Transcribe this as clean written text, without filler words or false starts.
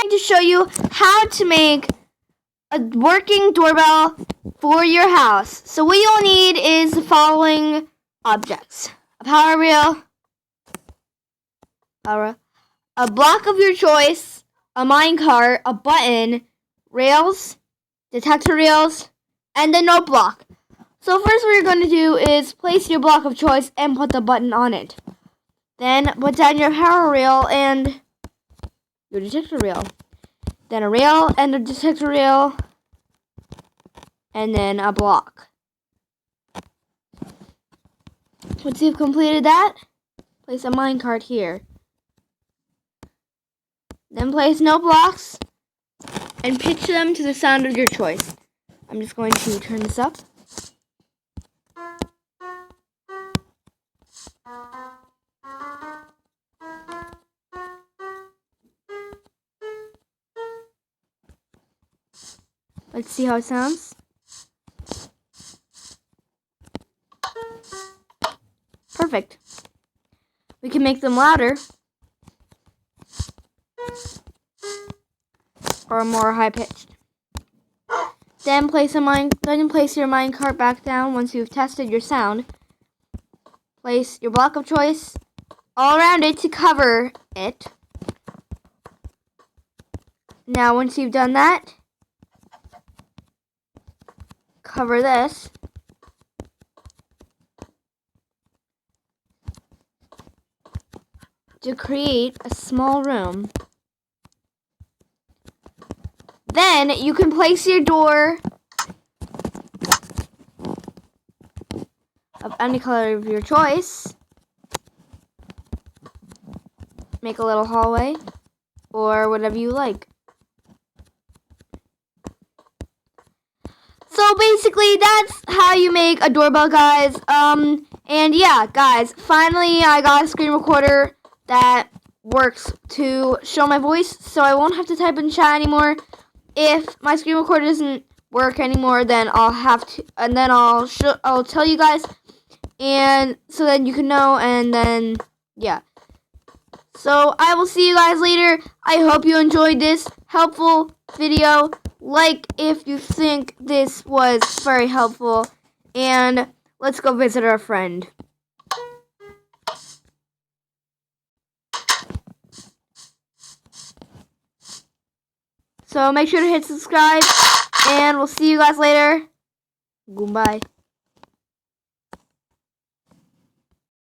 going to show you how to make a working doorbell for your house. So what you'll need is the following objects: a power reel, a block of your choice, a minecart, a button, rails, detector rails, and a note block. So first what you're going to do is place your block of choice and put the button on it. Then put down your power reel and your detector reel. Then a rail and a detector reel. And then a block. Once you've completed that, place a minecart here. Then place no blocks and pitch them to the sound of your choice. I'm just going to turn this up. Let's see how it sounds. Perfect. We can make them louder or more high pitched. Then place your minecart back down once you've tested your sound. Place your block of choice all around it to cover it. Now once you've done that, cover this. To create a small room. Then you can place your door of any color of your choice. Make a little hallway or whatever you like. So basically that's how you make a doorbell, guys. And yeah, guys, finally I got a screen recorder that works to show my voice, so I won't have to type in chat anymore. If my screen recorder doesn't work anymore, then I'll have to, and then I'll tell you guys, and so then you can know, and then yeah. So I will see you guys later. I hope you enjoyed this helpful video. Like if you think this was very helpful, and let's go visit our friend. So make sure to hit subscribe, and we'll see you guys later. Goodbye.